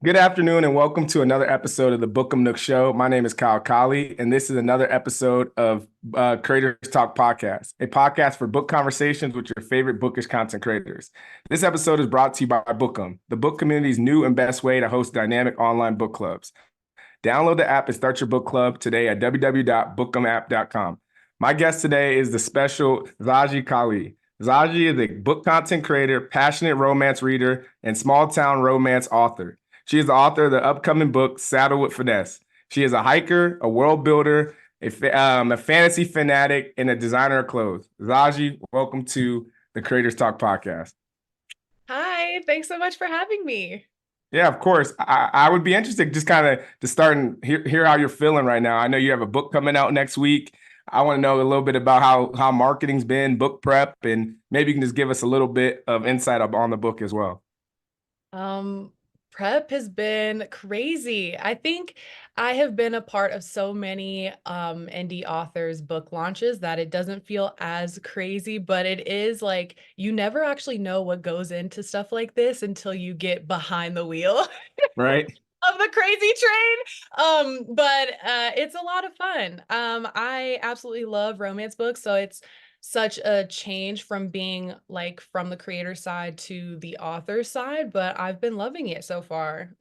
Good afternoon and welcome to another episode of the Bookem Nook Show. My name is Kyle Kali, and this is another episode of Creators Talk Podcast, a podcast for book conversations with your favorite bookish content creators. This episode is brought to you by Bookem, the book community's new and best way to host dynamic online book clubs. Download the app and start your book club today at www.bookemapp.com. My guest today is the special Zaji-Kali. Zaji is a book content creator, passionate romance reader, and small town romance author. She is the author of the upcoming book, Saddle with Finesse. She is a hiker, a world builder, a fantasy fanatic, and a designer of clothes. Zaji, welcome to the Creators Talk podcast. Hi, thanks so much for having me. Yeah, of course. I would be interested just kind of to start and hear how you're feeling right now. I know you have a book coming out next week. I want to know a little bit about how marketing's been, book prep, and maybe you can just give us a little bit of insight on the book as well. Um, Prep has been crazy. I think I have been a part of so many indie authors' book launches that it doesn't feel as crazy, but it is like you never actually know what goes into stuff like this until you get behind the wheel Right? of the crazy train. But it's a lot of fun. I absolutely love romance books, so it's such a change from being like from the creator side to the author side, but I've been loving it so far.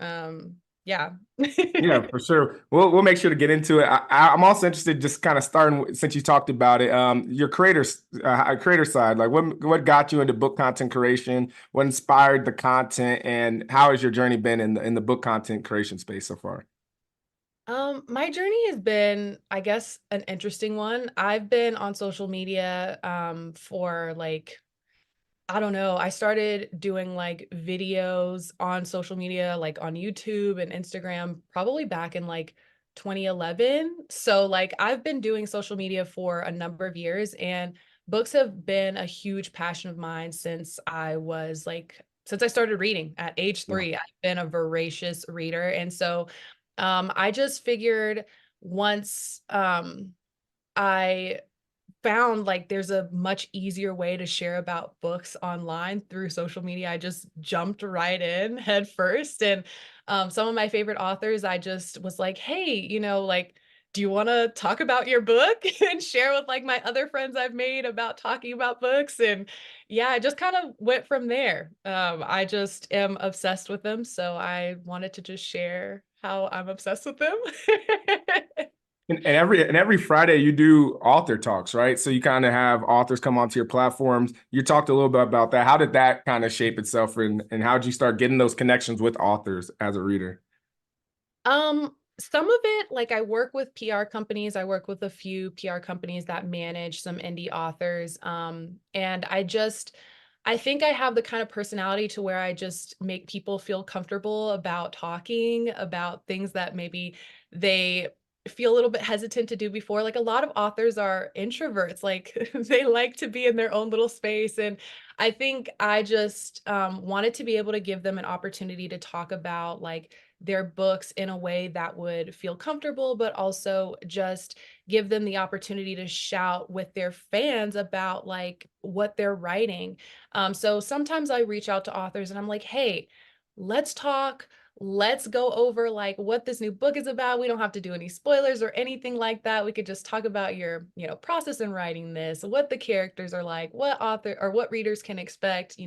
Yeah. Yeah, for sure. We'll make sure to get into it. I'm also interested, just kind of starting since you talked about it. Your creator side, like what got you into book content creation? What inspired the content, and how has your journey been in the book content creation space so far? My journey has been, I guess, an interesting one. I've been on social media for like I don't know. I started doing like videos on social media, like on YouTube and Instagram, probably back in like 2011. So, like, I've been doing social media for a number of years, and books have been a huge passion of mine since I started reading at age Yeah. 3. I've been a voracious reader. And so, I just figured once, I found like there's a much easier way to share about books online through social media. I just jumped right in head first. And some of my favorite authors, I just was like, hey, like, do you want to talk about your book and share with like my other friends I've made about talking about books? And yeah, I just kind of went from there. I just am obsessed with them. So I wanted to just share how I'm obsessed with them. And every Friday you do author talks, right? So you kind of have authors come onto your platforms. You talked a little bit about that. How did that kind of shape itself, and how did you start getting those connections with authors as a reader? Some of it, like I work with PR companies. I work with a few PR companies that manage some indie authors. And I think I have the kind of personality to where I just make people feel comfortable about talking about things that maybe they feel a little bit hesitant to do before. Like a lot of authors are introverts, like they like to be in their own little space. And I think I just wanted to be able to give them an opportunity to talk about like their books in a way that would feel comfortable, but also just give them the opportunity to shout with their fans about like what they're writing. So sometimes I reach out to authors and I'm like, hey, let's talk. Let's go over like what this new book is about. We don't have to do any spoilers or anything like that. We could just talk about your, process in writing this, what the characters are like, what author or what readers can expect,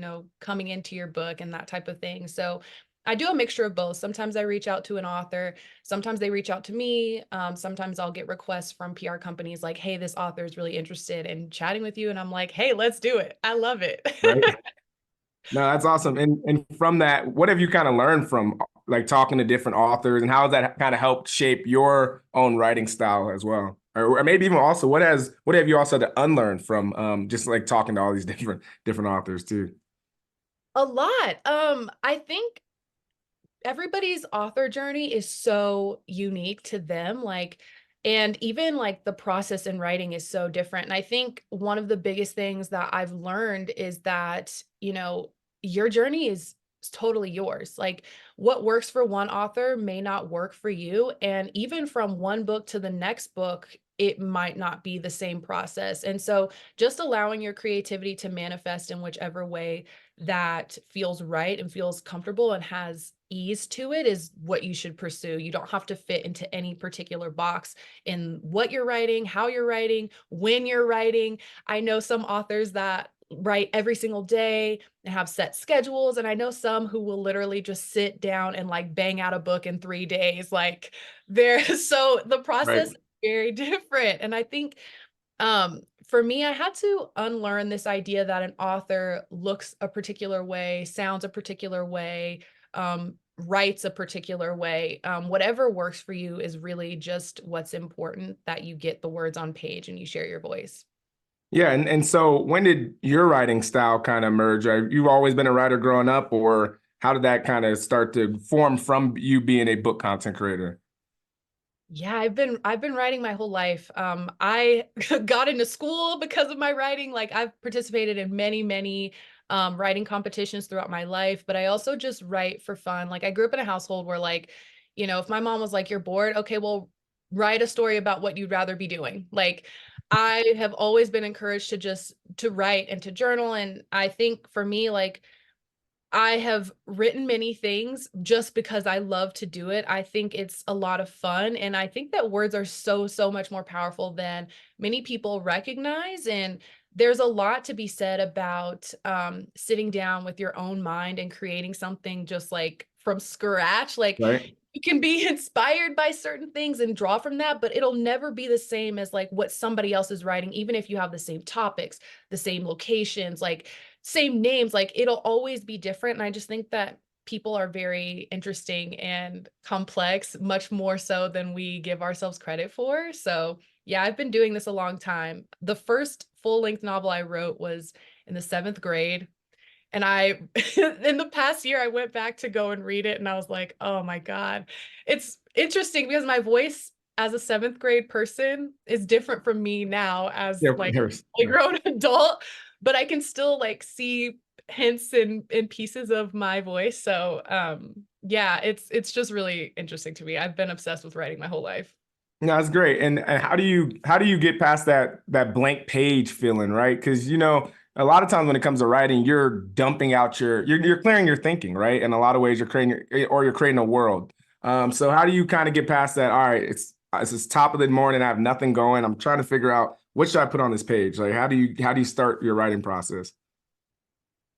coming into your book and that type of thing. So I do a mixture of both. Sometimes I reach out to an author, sometimes they reach out to me. Sometimes I'll get requests from PR companies like, hey, this author is really interested in chatting with you. And I'm like, hey, let's do it. I love it. Right. No, that's awesome. And from that, what have you kind of learned from like talking to different authors, and how has that kind of helped shape your own writing style as well? Or maybe even also what have you also had to unlearn from just like talking to all these different authors too? A lot. I think everybody's author journey is so unique to them. Like, and even like the process in writing is so different. And I think one of the biggest things that I've learned is that, your journey is totally yours. Like, what works for one author may not work for you. And even from one book to the next book, it might not be the same process. And so just allowing your creativity to manifest in whichever way that feels right and feels comfortable and has ease to it is what you should pursue. You don't have to fit into any particular box in what you're writing, how you're writing, when you're writing. I know some authors that write every single day and have set schedules, and I know some who will literally just sit down and like bang out a book in 3 days. Like there, so the process Right. is very different. And I think for me, I had to unlearn this idea that an author looks a particular way, sounds a particular way, writes a particular way. Whatever works for you is really just what's important, that you get the words on page and you share your voice. Yeah, and so when did your writing style kind of merge? You've always been a writer growing up, or how did that kind of start to form from you being a book content creator? Yeah, I've been writing my whole life. I got into school because of my writing. Like I've participated in many writing competitions throughout my life, but I also just write for fun. Like I grew up in a household where like, if my mom was like, "You're bored, okay, well, write a story about what you'd rather be doing." Like I have always been encouraged to just to write and to journal. And I think for me, like I have written many things just because I love to do it. I think it's a lot of fun, and I think that words are so much more powerful than many people recognize, and there's a lot to be said about, sitting down with your own mind and creating something just, like, from scratch. Like, Right. you can be inspired by certain things and draw from that, but it'll never be the same as, like, what somebody else is writing, even if you have the same topics, the same locations, like, same names. Like it'll always be different. And I just think that people are very interesting and complex, much more so than we give ourselves credit for. So yeah, I've been doing this a long time. The first full-length novel I wrote was in the 7th grade. And I, in the past year, I went back to go and read it, and I was like, oh my God. It's interesting because my voice as a 7th grade person is different from me now as Yeah, like here's- a grown adult, but I can still like see hints and pieces of my voice. So yeah, it's just really interesting to me. I've been obsessed with writing my whole life. No, that's great. And how do you get past that blank page feeling, right? Because a lot of times when it comes to writing, you're dumping out you're clearing your thinking, right? In a lot of ways, you're creating a world. So how do you kind of get past that? All right, it's this top of the morning, I have nothing going. I'm trying to figure out what should I put on this page? Like how do you start your writing process?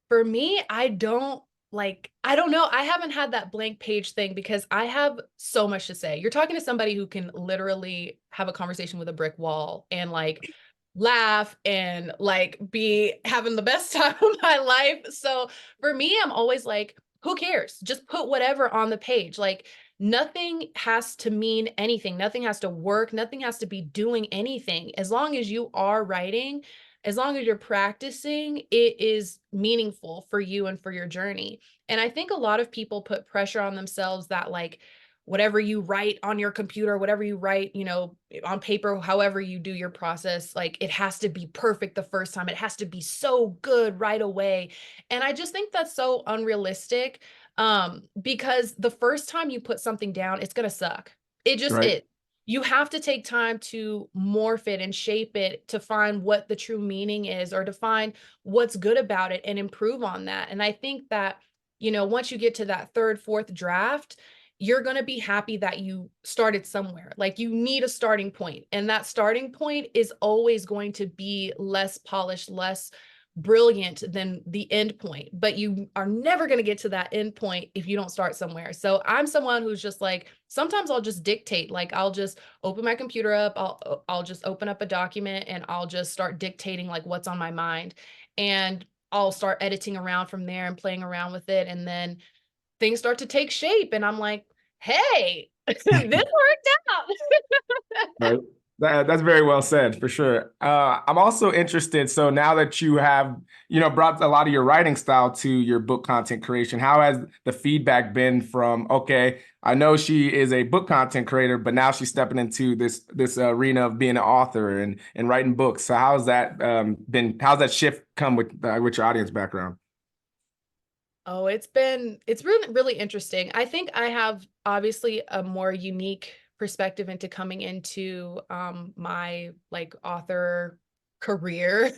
For me, I don't know. I haven't had that blank page thing because I have so much to say. You're talking to somebody who can literally have a conversation with a brick wall and like laugh and like be having the best time of my life. So for me, I'm always like, who cares? Just put whatever on the page. Like nothing has to mean anything. Nothing has to work. Nothing has to be doing anything. As long as you are writing, as long as you're practicing, it is meaningful for you and for your journey. And I think a lot of people put pressure on themselves that like whatever you write on your computer, whatever you write, on paper, however you do your process, like it has to be perfect the first time. It has to be so good right away. And I just think that's so unrealistic, because the first time you put something down, it's going to suck. It just Right. is. You have to take time to morph it and shape it to find what the true meaning is or to find what's good about it and improve on that. And I think that, once you get to that third, fourth draft, you're going to be happy that you started somewhere. Like you need a starting point, and that starting point is always going to be less polished, less brilliant than the end point, but you are never going to get to that end point if you don't start somewhere. So I'm someone who's just like, sometimes I'll just dictate, like I'll just open my computer up, I'll just open up a document and I'll just start dictating like what's on my mind, and I'll start editing around from there and playing around with it, and then things start to take shape and I'm like, hey, this worked out. Right. That's very well said, for sure. I'm also interested. So now that you have, brought a lot of your writing style to your book content creation, how has the feedback been from, okay, I know she is a book content creator, but now she's stepping into this arena of being an author and writing books. So how's that how's that shift come with your audience background? Oh, it's really interesting. I think I have obviously a more unique perspective into coming into my like author career.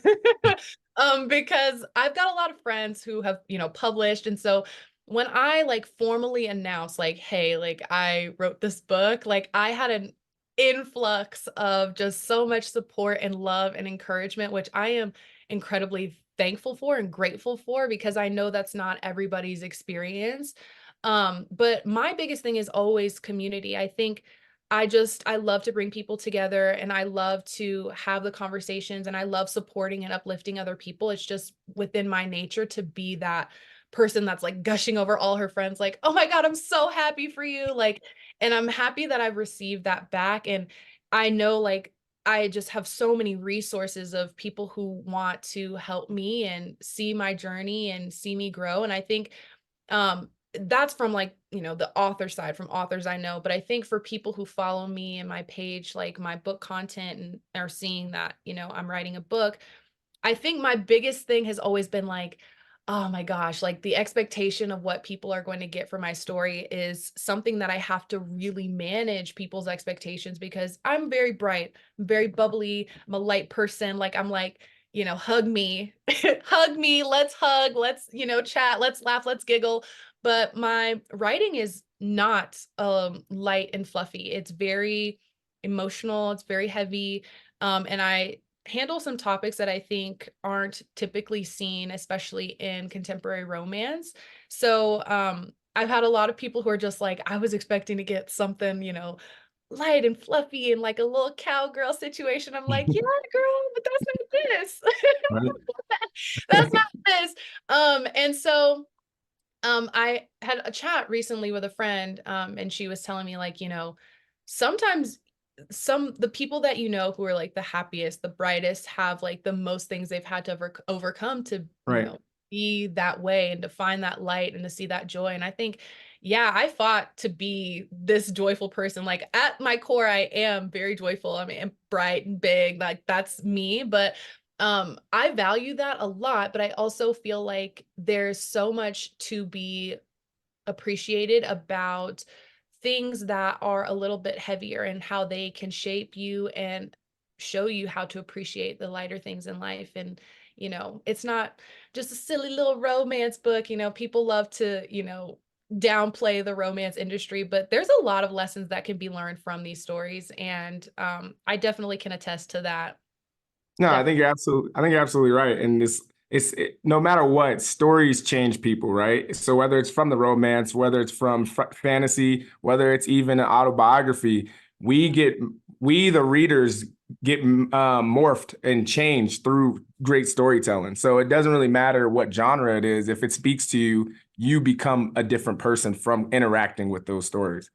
Because I've got a lot of friends who have, published, and so when I like formally announced like, hey, like I wrote this book, like I had an influx of just so much support and love and encouragement, which I am incredibly thankful for and grateful for because I know that's not everybody's experience. But my biggest thing is always community. I think I love to bring people together and I love to have the conversations and I love supporting and uplifting other people. It's just within my nature to be that person that's like gushing over all her friends like, "Oh my god, I'm so happy for you." Like, and I'm happy that I've received that back, and I know like I just have so many resources of people who want to help me and see my journey and see me grow, and I think that's from like, the author side, from authors I know, but I think for people who follow me and my page, like my book content and are seeing that, I'm writing a book, I think my biggest thing has always been like, oh my gosh, like the expectation of what people are going to get from my story is something that I have to really manage people's expectations because I'm very bright, I'm very bubbly, I'm a light person. Like, I'm like, hug me, hug me, let's hug, let's, chat, let's laugh, let's giggle. But my writing is not light and fluffy. It's very emotional, it's very heavy. And I handle some topics that I think aren't typically seen, especially in contemporary romance. So, I've had a lot of people who are just like, I was expecting to get something, light and fluffy and like a little cowgirl situation. I'm like, yeah, girl, but that's not this. Right. That's not this. And so I had a chat recently with a friend, and she was telling me like, sometimes the people that who are like the happiest, the brightest, have like the most things they've had to overcome to, Right. be that way and to find that light and to see that joy. And I think, yeah, I fought to be this joyful person. Like at my core, I am very joyful. I mean, I'm bright and big, like that's me. But I value that a lot, but I also feel like there's so much to be appreciated about things that are a little bit heavier and how they can shape you and show you how to appreciate the lighter things in life. And, it's not just a silly little romance book. People love to, downplay the romance industry, but there's a lot of lessons that can be learned from these stories. And I definitely can attest to that. No, Definitely. I think you're absolutely right. And no matter what, stories change people, right? So whether it's from the romance, whether it's from fantasy, whether it's even an autobiography, we get we the readers get morphed and changed through great storytelling. So it doesn't really matter what genre it is. If it speaks to you, you become a different person from interacting with those stories.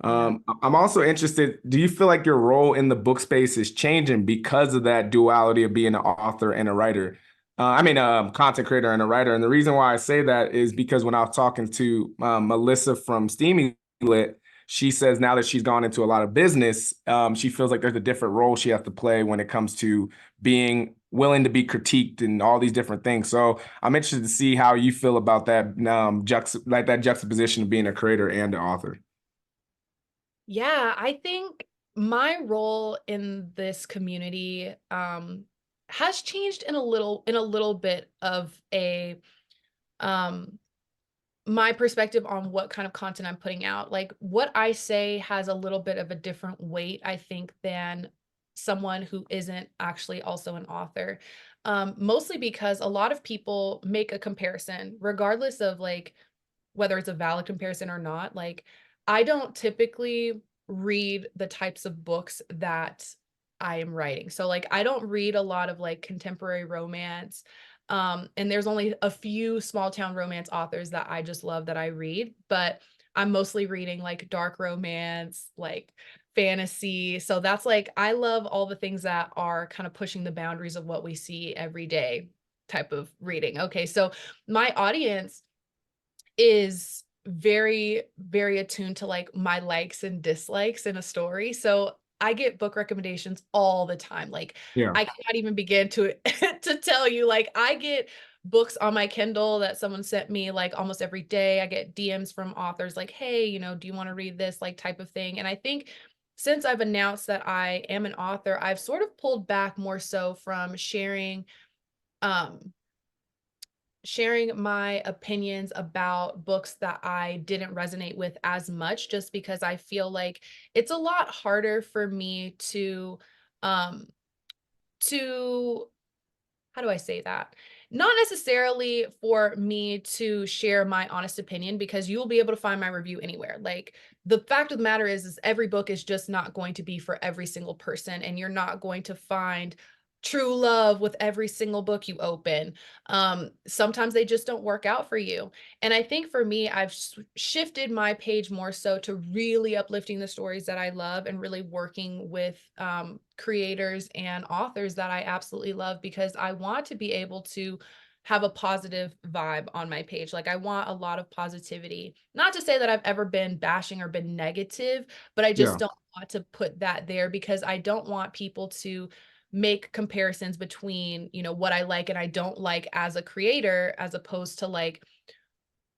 Yeah. I'm also interested, do you feel like your role in the book space is changing because of that duality of being an author and a writer? Content creator and a writer. And the reason why I say that is because when I was talking to Melissa from Steamy Lit, she says now that she's gone into a lot of business, she feels like there's a different role she has to play when it comes to being willing to be critiqued and all these different things. So I'm interested to see how you feel about that that juxtaposition of being a creator and an author. Yeah, I think my role in this community has changed in a little bit of a um my perspective on what kind of content I'm putting out. Like what I say has a little bit of a different weight, I think, than someone who isn't actually also an author. Mostly because a lot of people make a comparison, regardless of like whether it's a valid comparison or not. Like, I don't typically read the types of books that I am writing. So, like, I don't read a lot of like contemporary romance. And there's only a few small town romance authors that I just love that I read, but I'm mostly reading like dark romance, like fantasy. So that's like, I love all the things that are kind of pushing the boundaries of what we see every day type of reading. Okay. So my audience is very, very attuned to like my likes and dislikes in a story. So I get book recommendations all the time. Like Yeah. I cannot even begin to to tell you. Like I get books on my Kindle that someone sent me like almost every day. I get DMs from authors like, "Hey, do you want to read this?" like type of thing. And I think since I've announced that I am an author, I've sort of pulled back more so from sharing um sharing my opinions about books that I didn't resonate with as much, just because I feel like it's a lot harder for me um to how do I say that? Not necessarily for me to share my honest opinion, because you'll be able to find my review anywhere. Like, the fact of the matter is every book is just not going to be for every single person, and you're not going to find true love with every single book you open. Sometimes they just don't work out for you. And I think for me, I've shifted my page more so to really uplifting the stories that I love, and really working with creators and authors that I absolutely love, because I want to be able to have a positive vibe on my page. Like, I want a lot of positivity. Not to say that I've ever been bashing or been negative, but I just Yeah, don't want to put that there, because I don't want people to make comparisons between, what I like and I don't like as a creator, as opposed to like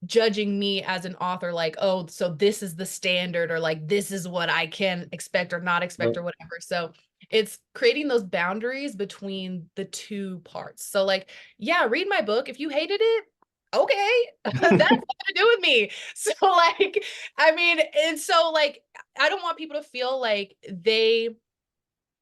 judging me as an author, like, oh, so this is the standard, or like this is what I can expect or not expect, right. or whatever. So it's creating those boundaries between the two parts. So like, yeah, read my book. If you hated it, okay, that's nothing to do with me. So like, I mean, and so like, I don't want people to feel like they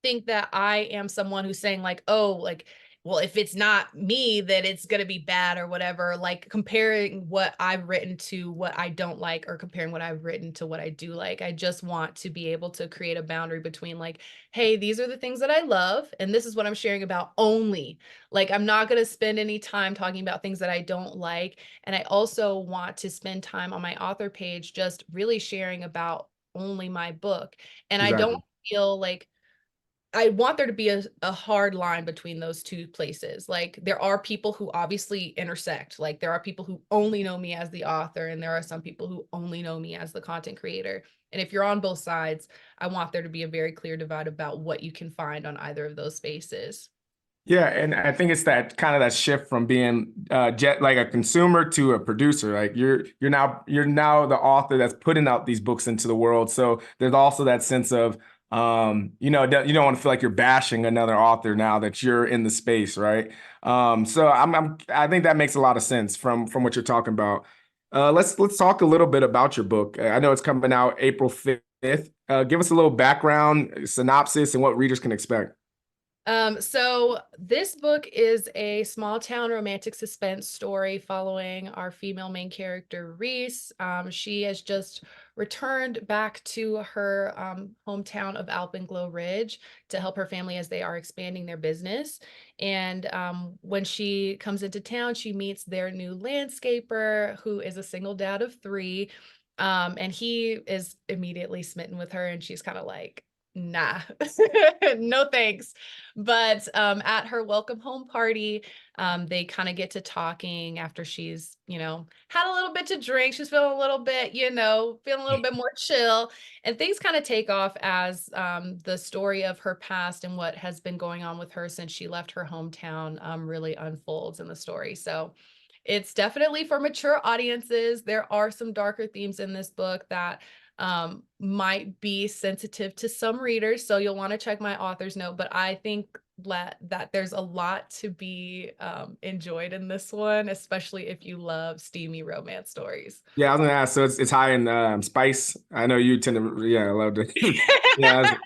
think that I am someone who's saying like, "Oh, like, well, if it's not me, then it's gonna be bad," or whatever, like comparing what I've written to what I don't like, or comparing what I've written to what I do like. I just want to be able to create a boundary between like, "Hey, these are the things that I love, and this is what I'm sharing about only." Like, I'm not gonna spend any time talking about things that I don't like, and I also want to spend time on my author page just really sharing about only my book. And I don't Exactly. feel like I want there to be a hard line between those two places. Like, there are people who obviously intersect. Like, there are people who only know me as the author, and there are some people who only know me as the content creator. And if you're on both sides, I want there to be a very clear divide about what you can find on either of those spaces. Yeah, and I think it's that kind of that shift from being jet like a consumer to a producer. Like you're now the author that's putting out these books into the world. So there's also that sense of you don't want to feel like you're bashing another author now that you're in the space, right? So I think that makes a lot of sense from what you're talking about. Let's talk a little bit about your book. I know it's coming out April 5th. Give us a little background, synopsis, and what readers can expect. So this book is a small town romantic suspense story following our female main character, Reese. She has just returned back to her hometown of Alpenglow Ridge to help her family as they are expanding their business. And when she comes into town, she meets their new landscaper, who is a single dad of three. And he is immediately smitten with her, and she's kind of like, nah, no thanks. But at her welcome home party, they kind of get to talking after she's, had a little bit to drink. She's feeling a little bit, feeling a little bit more chill. And things kind of take off as the story of her past and what has been going on with her since she left her hometown really unfolds in the story. So it's definitely for mature audiences. There are some darker themes in this book that might be sensitive to some readers, so you'll want to check my author's note. But I think that there's a lot to be enjoyed in this one, especially if you love steamy romance stories. Yeah, I was gonna ask. So it's high in spice. I know you tend to. Yeah, I love to. Yeah,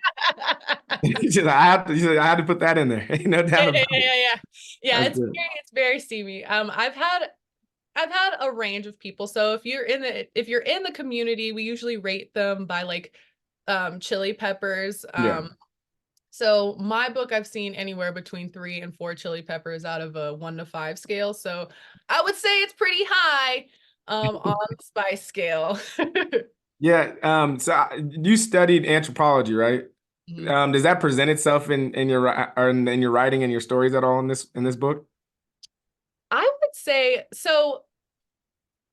I had to put that in there. Ain't no doubt Yeah, about yeah, it. yeah, yeah. Yeah, That's it's good. very steamy. I've had a range of people. So if you're in the community, we usually rate them by like chili peppers. Yeah. So my book, I've seen anywhere between 3 and 4 chili peppers out of a 1 to 5 scale. So I would say it's pretty high on the spice scale. Yeah. You studied anthropology, right? Mhm. Does that present itself in your or in your writing and your stories at all in this book? I would say so.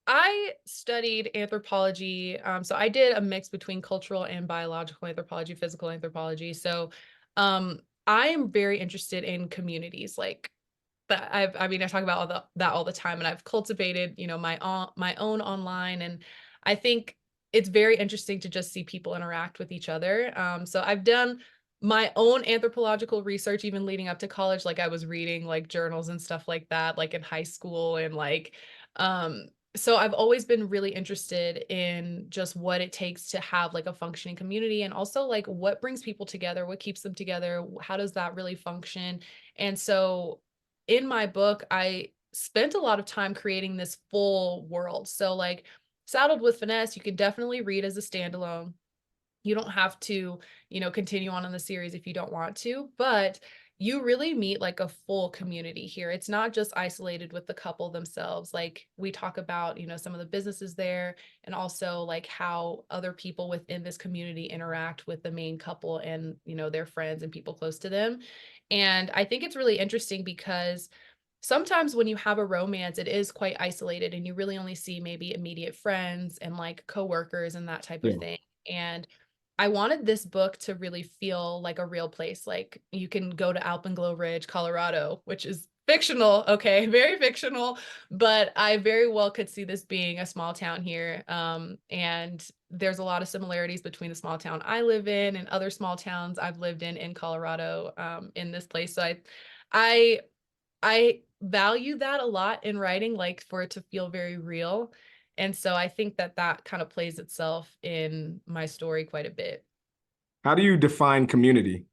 I studied anthropology. So I did a mix between cultural and biological anthropology, physical anthropology. So I am very interested in communities, like that. I talk about that all the time, and I've cultivated, my own online, and I think it's very interesting to just see people interact with each other. So I've done my own anthropological research, even leading up to college, like I was reading like journals and stuff like that, like in high school and like, um, so I've always been really interested in just what it takes to have like a functioning community and also like what brings people together, what keeps them together, how does that really function? And so in my book, I spent a lot of time creating this full world. So like Saddled with Finesse, you can definitely read as a standalone. You don't have to, continue on in the series if you don't want to, but you really meet like a full community here. It's not just isolated with the couple themselves. Like we talk about, some of the businesses there and also like how other people within this community interact with the main couple and, their friends and people close to them. And I think it's really interesting because sometimes when you have a romance, it is quite isolated and you really only see maybe immediate friends and like coworkers and that type of Yeah. thing. And I wanted this book to really feel like a real place. Like you can go to Alpenglow Ridge, Colorado, which is fictional, okay, very fictional, but I very well could see this being a small town here. And there's a lot of similarities between the small town I live in and other small towns I've lived in Colorado, in this place. So I I value that a lot in writing, like for it to feel very real. And so I think that that kind of plays itself in my story quite a bit. How do you define community?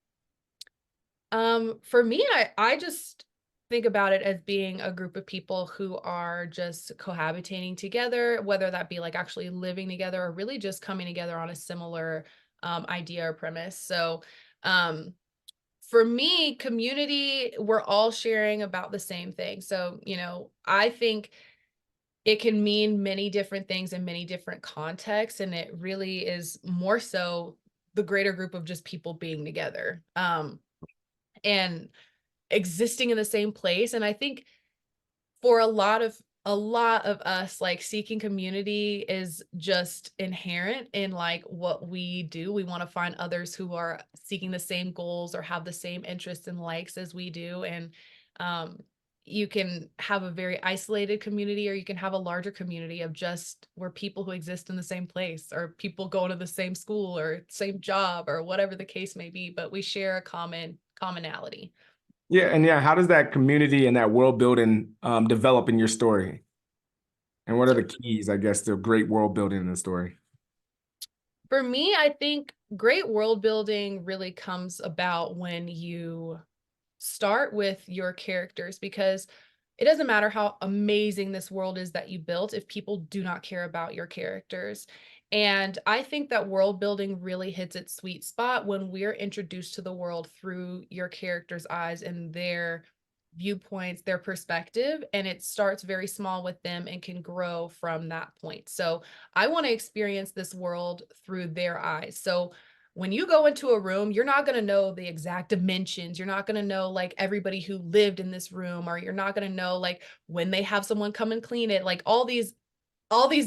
For me, I just think about it as being a group of people who are just cohabitating together, whether that be like actually living together or really just coming together on a similar idea or premise. So, um, for me, community, we're all sharing about the same thing. So, I think it can mean many different things in many different contexts. And it really is more so the greater group of just people being together, and existing in the same place. And I think for a lot of us, like seeking community is just inherent in like what we do. We want to find others who are seeking the same goals or have the same interests and likes as we do. And um you can have a very isolated community or you can have a larger community of just where people who exist in the same place or people going to the same school or same job or whatever the case may be, but we share a commonality. Yeah, and yeah, how does that community and that world building develop in your story? And what are So the keys, I guess, to great world building in the story? for me, I think great world building really comes about when you start with your characters, because it doesn't matter how amazing this world is that you built if people do not care about your characters. And I think that world building really hits its sweet spot when we're introduced to the world through your characters' eyes and their viewpoints, their perspective, and it starts very small with them and can grow from that point. So I want to experience this world through their eyes. So when you go into a room, you're not going to know the exact dimensions. You're not going to know like everybody who lived in this room, or you're not going to know like when they have someone come and clean it, like all these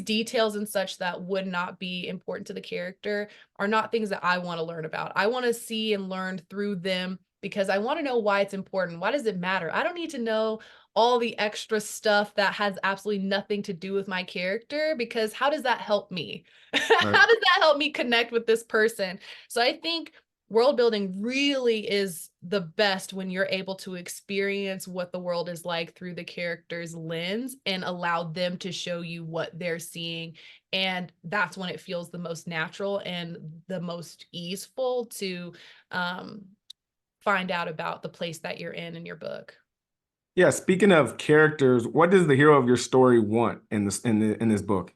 details and such that would not be important to the character are not things that I want to learn about. I want to see and learn through them because I want to know why it's important. Why does it matter? I don't need to know all the extra stuff that has absolutely nothing to do with my character, because how does that help me? Right. How does that help me connect with this person? So I think world building really is the best when you're able to experience what the world is like through the character's lens and allow them to show you what they're seeing. And that's when it feels the most natural and the most easeful to um, find out about the place that you're in your book. Yeah, speaking of characters, what does the hero of your story want in this book?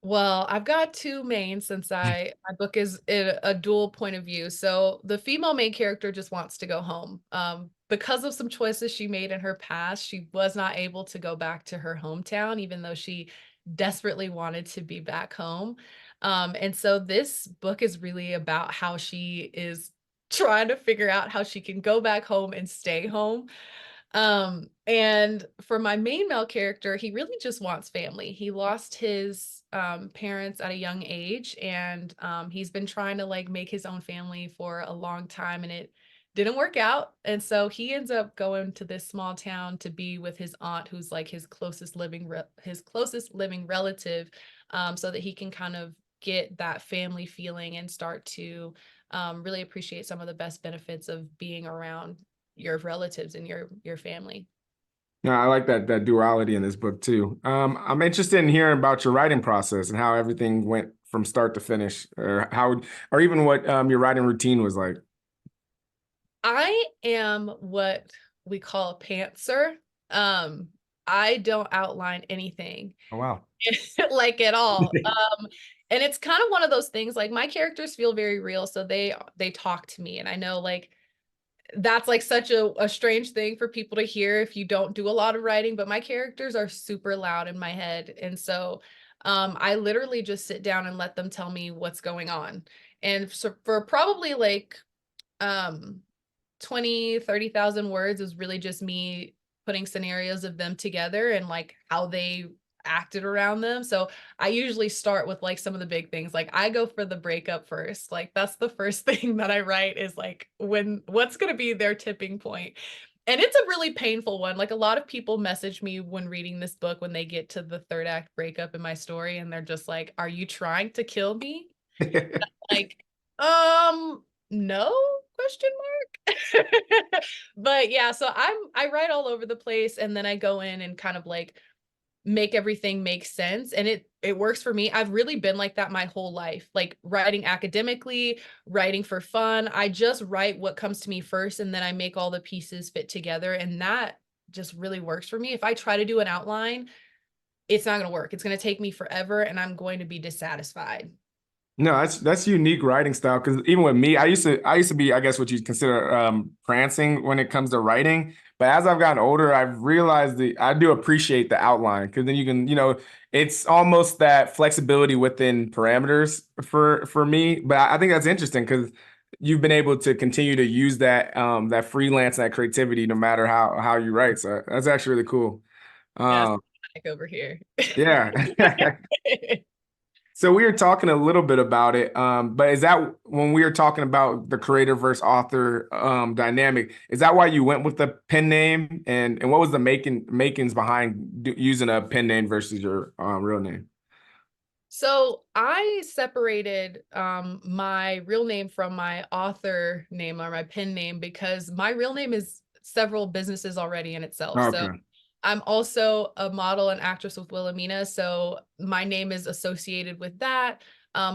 Well, I've got two main since my book is a dual point of view. So the female main character just wants to go home. Because of some choices she made in her past, she was not able to go back to her hometown, even though she desperately wanted to be back home. And so this book is really about how she is trying to figure out how she can go back home and stay home. And for my main male character, he really just wants family. He lost his parents at a young age, and he's been trying to like make his own family for a long time, and it didn't work out. And so he ends up going to this small town to be with his aunt, who's like his closest living relative, so that he can kind of get that family feeling and start to really appreciate some of the best benefits of being around your relatives and your family. No, I like that duality in this book too. I'm interested in hearing about your writing process and how everything went from start to finish, or even what your writing routine was like. I am what we call a pantser. I don't outline anything Oh wow. like at all. And it's kind of one of those things, like my characters feel very real, so they talk to me, and I know like that's like such a strange thing for people to hear if you don't do a lot of writing, but my characters are super loud in my head. And so I literally just sit down and let them tell me what's going on. And so for probably like um 20, 30,000 words is really just me putting scenarios of them together and like how they acted around them. So I usually start with like some of the big things. Like I go for the breakup first. Like that's the first thing that I write is like what's going to be their tipping point. And it's a really painful one. Like a lot of people message me when reading this book when they get to the third act breakup in my story and they're just like, "Are you trying to kill me?" Like, no, question mark. But yeah, so I write all over the place and then I go in and kind of like make everything make sense, and it works for me. I've really been like that my whole life, like writing academically, writing for fun. I just write what comes to me first and then I make all the pieces fit together, and that just really works for me. If I try to do an outline, it's not going to work. It's going to take me forever and I'm going to be dissatisfied. No, that's unique writing style because even with me, I used to be, I guess, what you'd consider prancing when it comes to writing. But as I've gotten older, I've realized that I do appreciate the outline because then you can, it's almost that flexibility within parameters for me. But I think that's interesting because you've been able to continue to use that freelance, that creativity, no matter how you write. So that's actually really cool. Yes, Um, like over here. yeah. So we were talking a little bit about it, but is that when we were talking about the creator versus author dynamic? Is that why you went with the pen name, and what was the makings behind using a pen name versus your real name? So I separated my real name from my author name or my pen name because my real name is several businesses already in itself. So Okay. I'm also a model and actress with Wilhelmina, so my name is associated with that.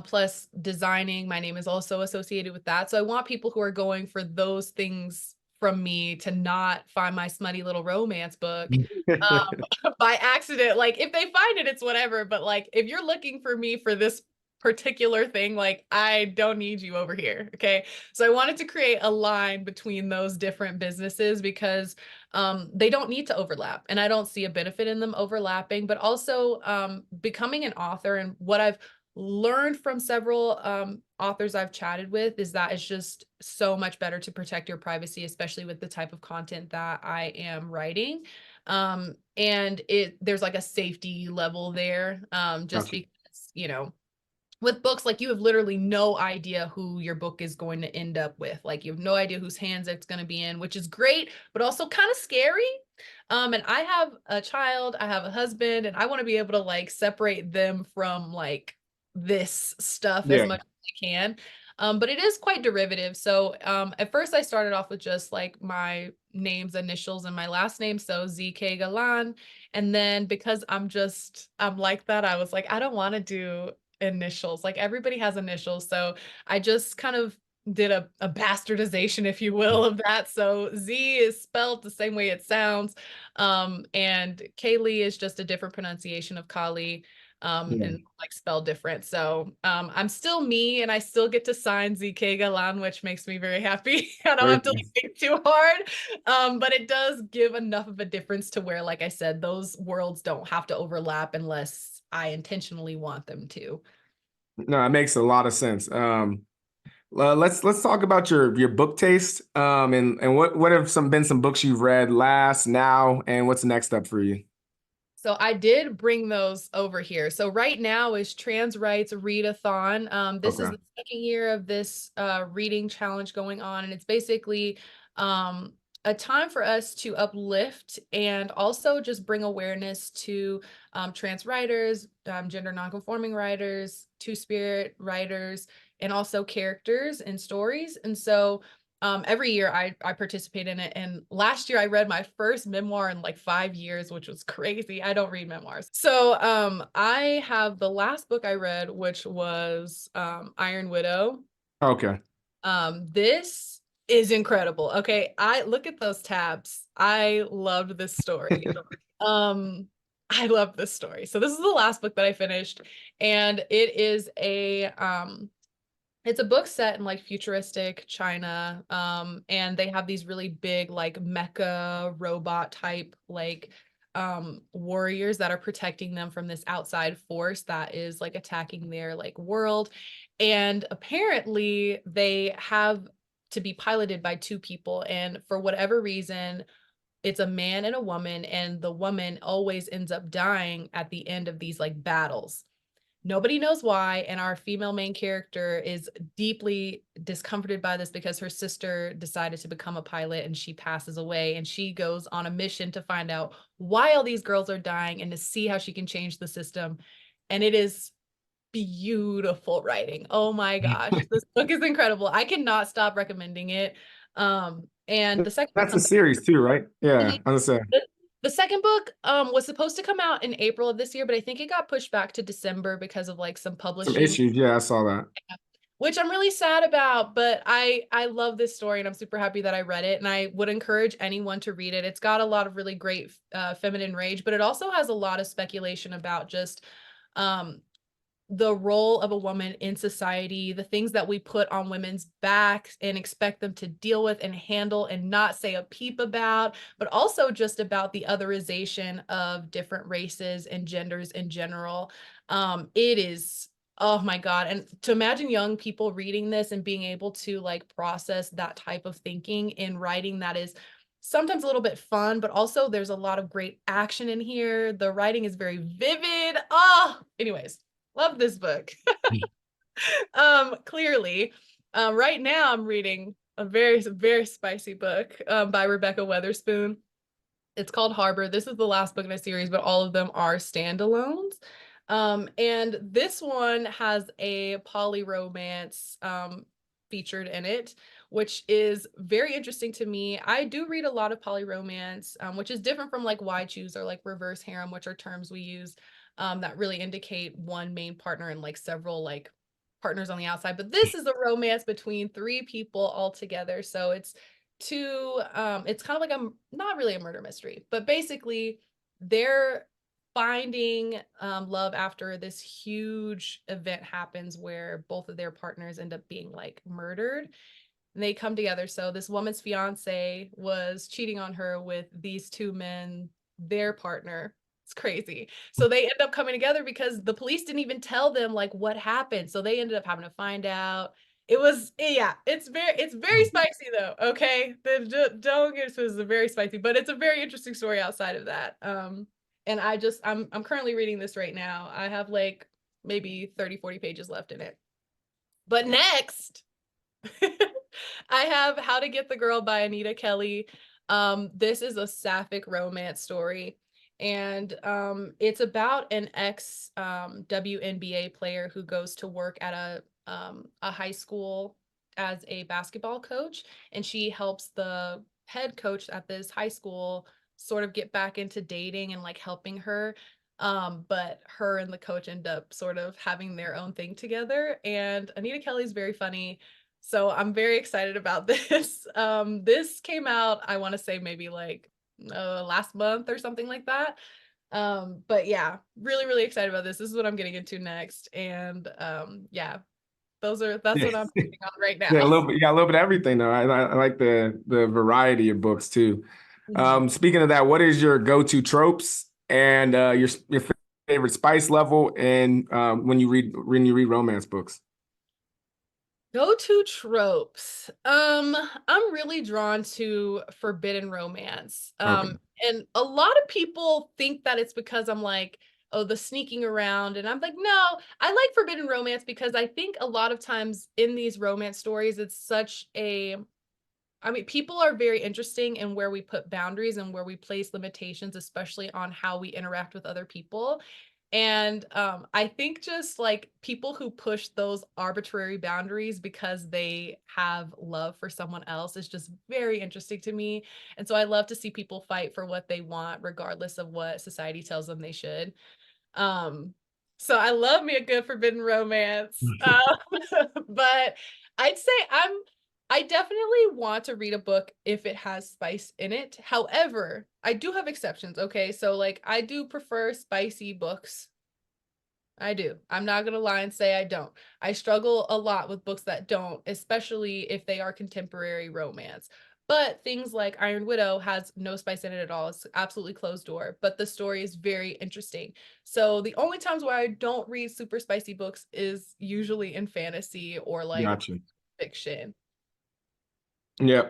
Plus designing, my name is also associated with that. So I want people who are going for those things from me to not find my smutty little romance book by accident. Like if they find it, it's whatever. But like if you're looking for me for this particular thing, like I don't need you over here. Okay. So I wanted to create a line between those different businesses because they don't need to overlap. And I don't see a benefit in them overlapping, but also becoming an author and what I've learned from several authors I've chatted with is that it's just so much better to protect your privacy, especially with the type of content that I am writing. And there's like a safety level there, just Gotcha. because, with books, like you have literally no idea who your book is going to end up with. Like you have no idea whose hands it's going to be in, which is great, but also kind of scary. And I have a child, I have a husband, and I want to be able to like separate them from like this stuff as Yeah. much as I can. But it is quite derivative. So at first I started off with just like my name's initials and my last name. So ZK Galan. And then because I'm like that, I was like, I don't want to do initials. Like everybody has initials. So I just kind of did a bastardization, if you will, of that. So Z is spelled the same way it sounds. And Kaylee is just a different pronunciation of Kali. Yeah. And like spelled different. So I'm still me and I still get to sign ZK Galan, which makes me very happy. I don't Very have to like nice. think too hard. But it does give enough of a difference to where, like I said, those worlds don't have to overlap unless I intentionally want them to. No, it makes a lot of sense. Let's talk about your book taste. And what have some books you've read last, now, and what's the next step for you? So I did bring those over here. So right now is Trans Rights Readathon. This is Okay. the second year of this reading challenge going on, and it's basically a time for us to uplift and also just bring awareness to trans writers, gender nonconforming writers, two-spirit writers, and also characters and stories. And so every year I participate in it. And last year I read my first memoir in like 5 years, which was crazy. I don't read memoirs. So I have the last book I read, which was Iron Widow. Okay. This is incredible. Okay, I look at those tabs. I loved this story. I love this story. So this is the last book that I finished, and it is a it's a book set in like futuristic China. And they have these really big like mecha robot type like warriors that are protecting them from this outside force that is like attacking their like world. And apparently they have to be piloted by two people, and for whatever reason it's a man and a woman, and the woman always ends up dying at the end of these like battles. Nobody knows why, and our female main character is deeply discomforted by this because her sister decided to become a pilot and she passes away, and she goes on a mission to find out why all these girls are dying and to see how she can change the system. And it is beautiful writing. Oh my gosh, this book is incredible. I cannot stop recommending it. And the second book That's a comes series too, right? Mhm. Yeah, I understand. The second book was supposed to come out in April of this year, but I think it got pushed back to December because of like some Some publishing, issues. Yeah, I saw that. which I'm really sad about, but I love this story and I'm super happy that I read it, and I would encourage anyone to read it. It's got a lot of really great feminine rage, but it also has a lot of speculation about just um the role of a woman in society, the things that we put on women's backs and expect them to deal with and handle and not say a peep about, but also just about the otherization of different races and genders in general. It is, oh my God. And to imagine young people reading this and being able to like process that type of thinking in writing that is sometimes a little bit fun, but also there's a lot of great action in here. The writing is very vivid. Oh, anyways, love this book. Clearly, right now I'm reading a very spicy book by Rebecca Weatherspoon. It's called Harbor. This is the last book in a series, but all of them are standalones. And this one has a poly romance featured in it, which is very interesting to me. I do read a lot of poly romance, which is different from like why choose or like reverse harem, which are terms we use that really indicate one main partner and like several like partners on the outside. But this is a romance between three people all together. So it's kind of like a not really a murder mystery, but basically they're finding love after this huge event happens where both of their partners end up being like murdered, and they come together. So this woman's fiance was cheating on her with these two men, their partner. It's crazy. So they end up coming together because the police didn't even tell them like what happened. So they ended up having to find out. It was, yeah, it's very spicy though. Okay. Don't get it's very spicy, but it's a very interesting story outside of that. And I'm currently reading this right now. I have like maybe 30-40 pages left in it. But next I have How to Get the Girl by Anita Kelly. This is a sapphic romance story. And it's about an ex WNBA player who goes to work at a high school as a basketball coach. And she helps the head coach at this high school sort of get back into dating and like helping her. But her and the coach end up sort of having their own thing together. And Anita Kelly's very funny. So I'm very excited about this. This came out, I want to say maybe like last month or something like that. But yeah, really excited about this. This is what I'm getting into next. And yeah, that's Yeah, what I'm reading on right yeah, a now. little bit. Yeah, a little bit of everything though. I like the variety of books too. Mhm. Speaking of that, what is your go-to tropes and your favorite spice level and when you read romance books? Go-to tropes. I'm really drawn to forbidden romance. Okay. And a lot of people think that it's because I'm like, oh, the sneaking around. And I'm like, no, I like forbidden romance because I think a lot of times in these romance stories, it's such a I mean, people are very interesting in where we put boundaries and where we place limitations, especially on how we interact with other people. And I think just like people who push those arbitrary boundaries because they have love for someone else is just very interesting to me. And so I love to see people fight for what they want, regardless of what society tells them they should. Um, so I love me a good forbidden romance. But I'd say I definitely want to read a book if it has spice in it. However, I do have exceptions, okay? So like I do prefer spicy books. I do. I'm not going to lie and say I don't. I struggle a lot with books that don't, especially if they are contemporary romance. But things like Iron Widow has no spice in it at all. It's absolutely closed door, but the story is very interesting. So the only times where I don't read super spicy books is usually in fantasy or like Gotcha. fiction. Yeah.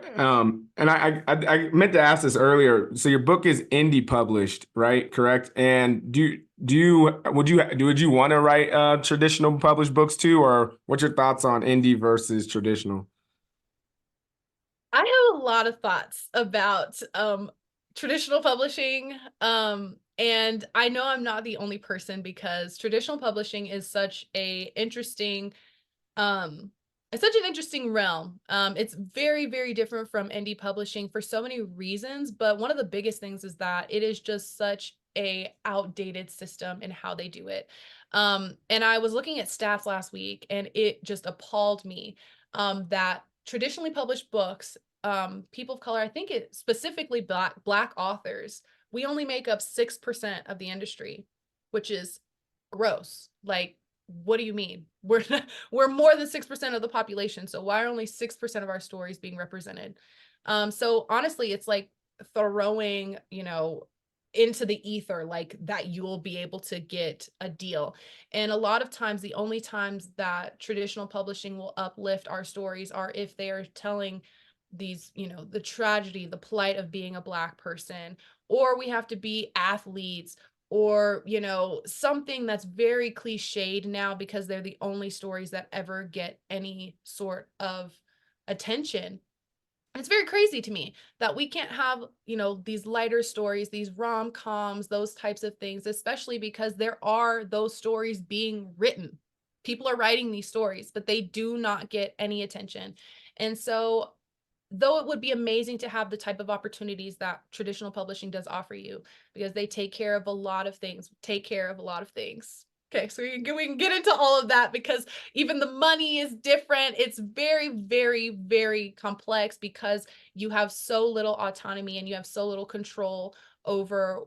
And I meant to ask this earlier. So your book is indie published, right? Correct. And would you want to write traditional published books too, or what's your thoughts on indie versus traditional? I have a lot of thoughts about traditional publishing. And I know I'm not the only person because traditional publishing is such a interesting um it's such an interesting realm. It's very, very different from indie publishing for so many reasons, but one of the biggest things is that it is just such a outdated system in how they do it. And I was looking at stats last week and it just appalled me that traditionally published books, people of color, I think it specifically black authors, we only make up 6% of the industry, which is gross. Like, what do you mean? We're more than 6% of the population. So why are only 6% of our stories being represented? So honestly, it's like throwing, into the ether like that you'll be able to get a deal. And a lot of times, the only times that traditional publishing will uplift our stories are if they are telling these, the tragedy, the plight of being a Black person, or we have to be athletes, or something that's very cliched now because they're the only stories that ever get any sort of attention. It's very crazy to me that we can't have these lighter stories, these rom-coms, those types of things, especially because there are those stories being written. People are writing these stories, but they do not get any attention. And so though it would be amazing to have the type of opportunities that traditional publishing does offer you, because they take care of a lot of things, Okay, so we can get into all of that because even the money is different. It's very, very, very complex because you have so little autonomy and you have so little control over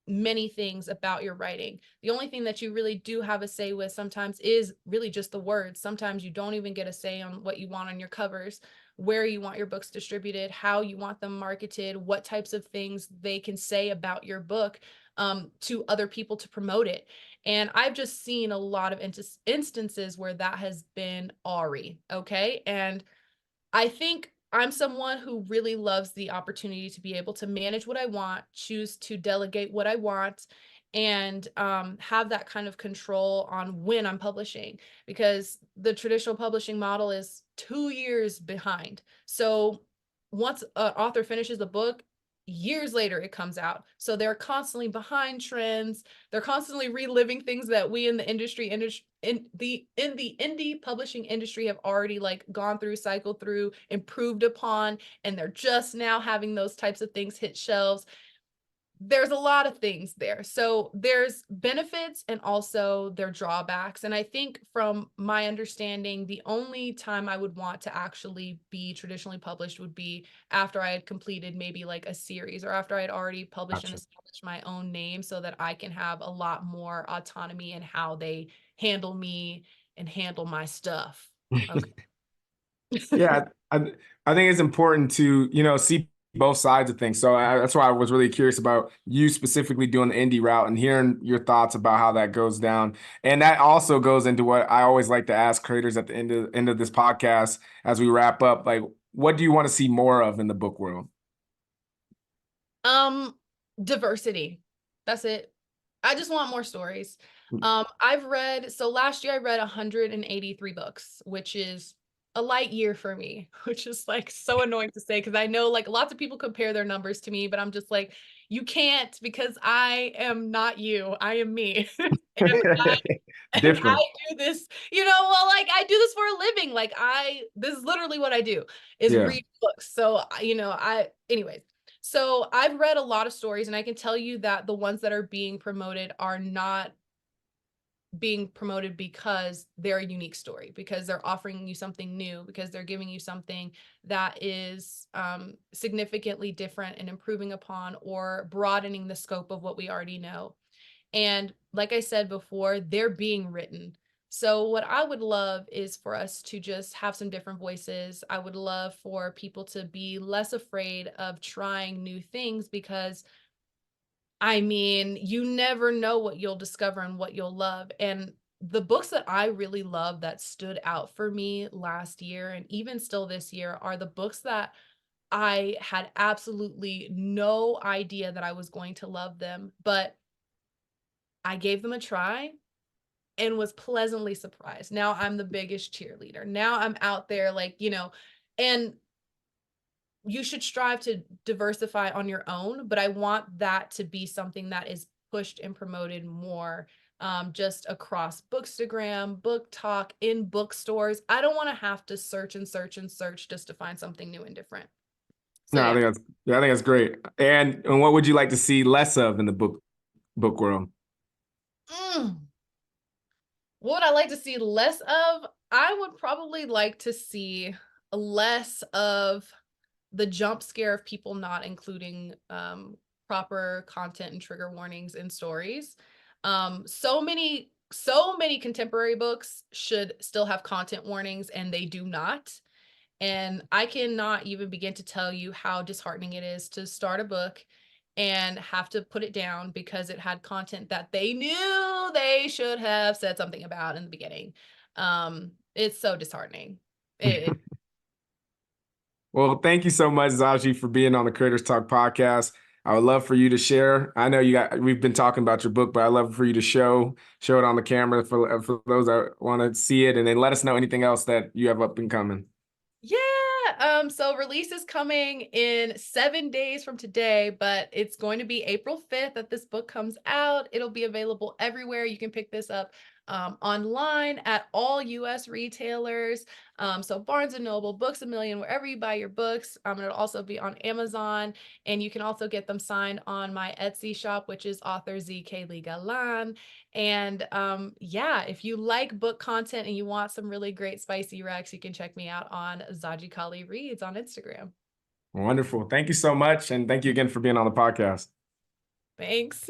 many things about your writing. The only thing that you really do have a say with sometimes is really just the words. Sometimes you don't even get a say on what you want on your covers, where you want your books distributed, how you want them marketed, what types of things they can say about your book to other people to promote it. And I've just seen a lot of instances where that has been awry. Okay. And I think I'm someone who really loves the opportunity to be able to manage what I want, choose to delegate what I want, and have that kind of control on when I'm publishing, because the traditional publishing model is 2 years behind. So once an author finishes a book, years later it comes out. So they're constantly behind trends. They're constantly reliving things that we in the in the indie publishing industry have already like gone through, cycled through, improved upon, and they're just now having those types of things hit shelves. There's a lot of things there. So there's benefits and also their drawbacks. And I think from my understanding, the only time I would want to actually be traditionally published would be after I had completed maybe like a series, or after I had already published and Gotcha. established my own name, so that I can have a lot more autonomy in how they handle me and handle my stuff. Okay. Yeah, I think it's important to, see both sides of things. So that's why I was really curious about you specifically doing the indie route and hearing your thoughts about how that goes down. And that also goes into what I always like to ask creators at the end of this podcast as we wrap up. Like, what do you want to see more of in the book world? Um, Diversity. That's it. I just want more stories. I've read, so last year I read 183 books, which is a light year for me, which is like so annoying to say because I know like lots of people compare their numbers to me, but I'm just like, you can't because I am not you. I am me. and and Different. I do this, well, like I do this for a living. Like this is literally what I do is Yeah. read books. So, anyways. So I've read a lot of stories and I can tell you that the ones that are being promoted are not being promoted because they're a unique story, because they're offering you something new, because they're giving you something that is significantly different and improving upon or broadening the scope of what we already know. And like I said before, they're being written. So what I would love is for us to just have some different voices. I would love for people to be less afraid of trying new things because I mean, you never know what you'll discover and what you'll love. And the books that I really love that stood out for me last year and even still this year are the books that I had absolutely no idea that I was going to love them, but I gave them a try and was pleasantly surprised. Now I'm the biggest cheerleader. Now I'm out there like, and you should strive to diversify on your own, but I want that to be something that is pushed and promoted more just across Bookstagram, Book Talk, in bookstores. I don't want to have to search and search and search just to find something new and different. So No, I yeah. think that's yeah, I think that's great. And what would you like to see less of in the book world? Mm. What would I like to see less of? I would probably like to see less of the jump scare of people not including proper content and trigger warnings in stories. So many contemporary books should still have content warnings and they do not. And I cannot even begin to tell you how disheartening it is to start a book and have to put it down because it had content that they knew they should have said something about in the beginning. It's so disheartening. It Well, thank you so much, Zaji, for being on the Creators Talk podcast. I would love for you to share. I know we've been talking about your book, but I'd love for you to show it on the camera for those that want to see it, and then let us know anything else that you have up and coming. Yeah, so release is coming in 7 days from today, but it's going to be April 5th that this book comes out. It'll be available everywhere. You can pick this up online at all US retailers. So Barnes and Noble, Books A Million, wherever you buy your books. It'll also be on Amazon, and you can also get them signed on my Etsy shop, which is author Zaji-Kali. And yeah, if you like book content and you want some really great spicy recs, you can check me out on Zaji-Kali Reads on Instagram. Wonderful. Thank you so much, and thank you again for being on the podcast. Thanks.